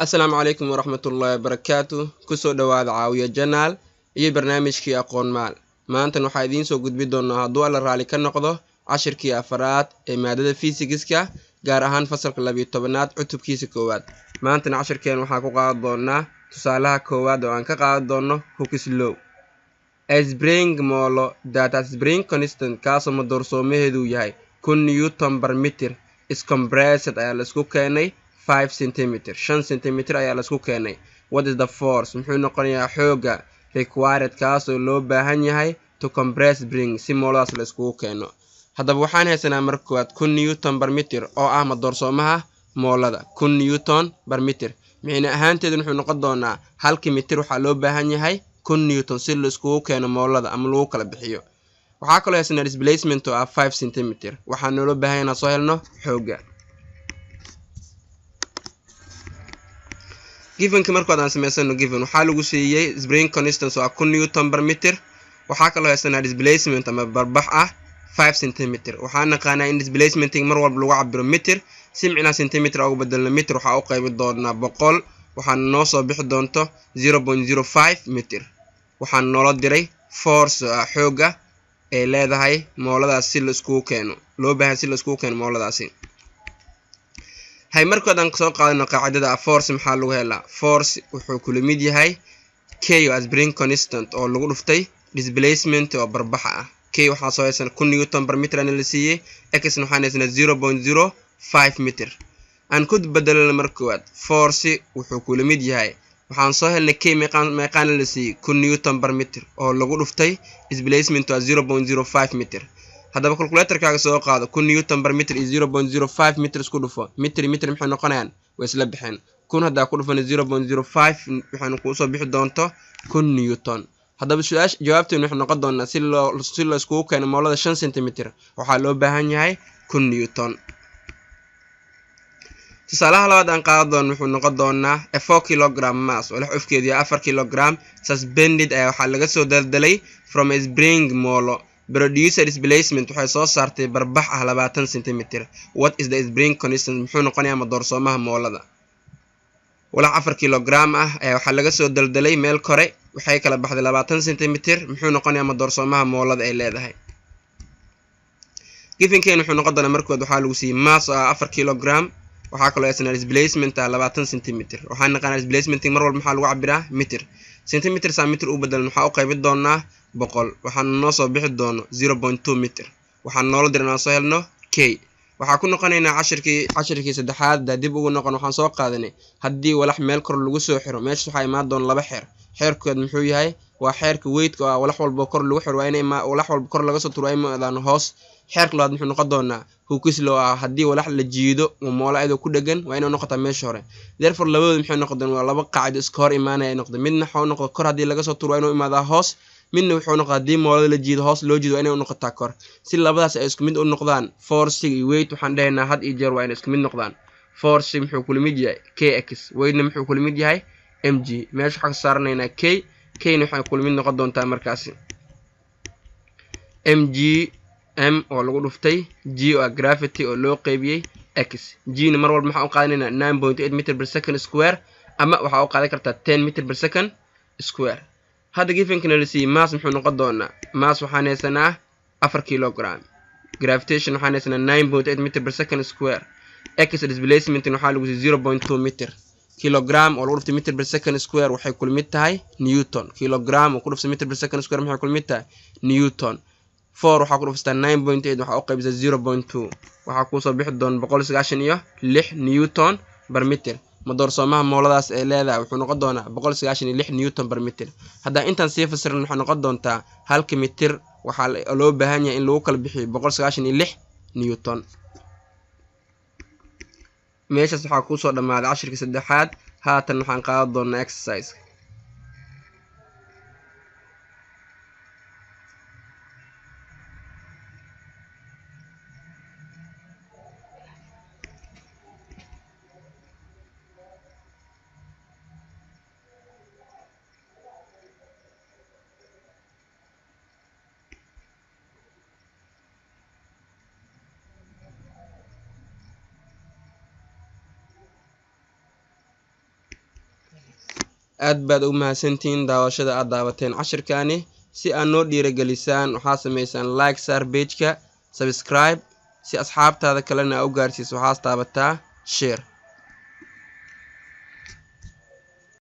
السلام عليكم ورحمة الله وبركاته كسو دواد عاوية جنال iyo barnaamijkii aqoon maal maanta waxaa idiin soo gudbi doonaa hadduu alla raali ka noqdo cashirkii afaraad ee maadada fiisigiska gaar ahaan fasalka 12aad cutubkiisa koowaad maantana cashirkeen waxaa ku qaadan doonaa tusaalaha koowaad oo aan ka qaadan doono Hooke's law spring molo that spring constant kaasoo madoorsoomaheedu yahay 1 newton per meter is compressed ayaa la isku keenay 5 cm 5 cm ayaa la isku keenay what is the force muxuu noqonayaa xooga required kaasoo loo baahan yahay to compress spring si mooladaas la isku keeno haddaba waxaan haysanaa marka koowaad 1 newton per meter oo ah madoorsoomaha moolada 1 newton per meter micna ahaanteedu wuxuu noqon doonaa halkii mitir waxaa loo baahan yahay 1 newton si la isku keeno moolada ama lagu kala bixiyo waxaa kaloo haysanaa displacement oo ah 5 cm waxaan loo baahan yahay soo helno xooga given markuu aan sameysano given waxaa lagu siiyay spring constant oo ah 1 newton per meter waxaa kaloo haysanaa displacement ama barbax ah 5 cm waxaan naqaanaa in displacement mar walba lagu cabiro meter si micna centimeter ugu bedelno meter waxa uu qayb doonaa 100 waxaan noo soo bixi doonto 0.05 meter waxaan noola diray force xooga ee leedahay mooladaas si la isku keeno loo baahan si la isku keeno mooladaasi hay markoodan soo qaadano qaacidada force maxaa lagu helaa force wuxuu ku limid yahay k oo spring constant oo lagu dhuftay displacement oo barbaxa ah k waxaa soo haysan 1 newton per meter aan la siiyay x waxaan haysan 0.05 meter aan ku bedelno markood force wuxuu ku limid yahay waxaan soo helnay k meeqaan la siiyay 1 newton per meter oo lagu dhuftay displacement oo 0.05 meter haddaba calculator-kaaga soo qaado 1 newton per meter iyo 0.05 meter isku dhufo meter maxay noqonayaan way isla bixeen 1 hadaa ku dhufan 0.05 waxaan ku soo bixi doonto 1 newton haddaba su'aash jawaabteenu waxay noqon doonaa si loo isku keeno moolada 5 cm waxaa loo baahan yahay 1 newton tusaalaha labaad aan qaadan doono wuxuu noqon doonaa 4 kg mass oo lix cufkeedu 4 kg suspended ayaa waxaa laga soo daldalay from a spring molo producer displacement waxay soo saartay barbax ah 20 cm what is the spring constant muxuu noqonayaa madoorsoomaha moolada wala 4 kg ah ayaa waxaa laga soo daldalay meel kore waxay kala baxday 20 cm muxuu noqonayaa madoorsoomaha moolada ay leedahay given-keen wuxuu noqon doonaa markood waxaa lagu siiyay mass 4 kg waxaa kaloo haysanaa displacement 20 cm waxaan naqaanaa displacement mar walba maxaa lagu cabiraa meter centimeter sa meter u bedelan waxaa u qaybin doonaa 100 waxaan noo soo bixi doono 0.2 meter waxaan noola diraa soo helno k waxaa ku noqonaynaa cashirkii saddexaad dib ugu noqon waxaan soo qaadanay haddii walax meel kor lagu soo xiro meesha waxaa imaan doona laba xeer xeerkood muxuu yahay waa xeerka weight-ka oo walax walba kor lagu xiro waa inay walax walba kor laga soo turo ay maadaan hoos xeerka labaad muxuu noqon doonaa Hooke's law haddii walax la jiido oo moola ayadoo ku dhagan waa inuu noqotaa meesha hore therefore labadooda maxay noqdeen waa laba qaacido iska hor imaanaya noqdo midna waxa uu noqdo kor haddii laga soo turo waa inuu imaadaa hoos midna wuxuu noqdaa haddii moolada la jiido hoos loo jiido waa inay noqotaa kor si labadaas ay isku mid u noqdaan force iyo weight waxaan dhahaynaa had iyo jeer waa inay isku mid noqdaan force muxuu ku limid yahay kx weightna muxuu ku limid yahay mg meesha waxa ka saarnaynaa k-na waxay ku limid noqon doontaa markaasi mg m oo lagu dhuftay g oo gravity oo loo qaybiyay x g-na mar walba maxaa u qaadanaynaa 9.8 meter per second square ama waxaa u qaadan kartaa 10 meter per second square hadda given-kana la siiyay mass muxuu noqon doonaa mass waxaan haysanaa 4 kg gravitation waxaan haysanaa 9.8 meter per second square x displacement waxaa lagu siiyay 0.2 meter kilogram oo lagu dhuftay meter per second square waxay ku limid tahay newton kilogram oo ku dhuftay meter per second square maxay ku limid tahay newton 4 waxaa ku dhuftay 9.8 waxaa u qaybisay 0.2 waxaa ku soo bixi doona 196 newton per meter madoorsoomaha mooladaas ay leedahay wuxuu noqon doonaa 196 newton per meter hadda intaan sii fasirin waxa noqon doontaa halka mitir waxaa loo baahan yahay in lagu kala bixiyo 196 newton meeshaas waxaa ku soo dhamaaday cashirkii saddexaad haatan waxaan qaadan doonaa exercise aad baad u mahadsantiin daawashada aad daawateen cashirkaani si aad noo dhiirigelisaan waxaa sameysaan like saar page-ka subscribe si asxaabtaada kalena u gaarsiiso waxaas taabataa share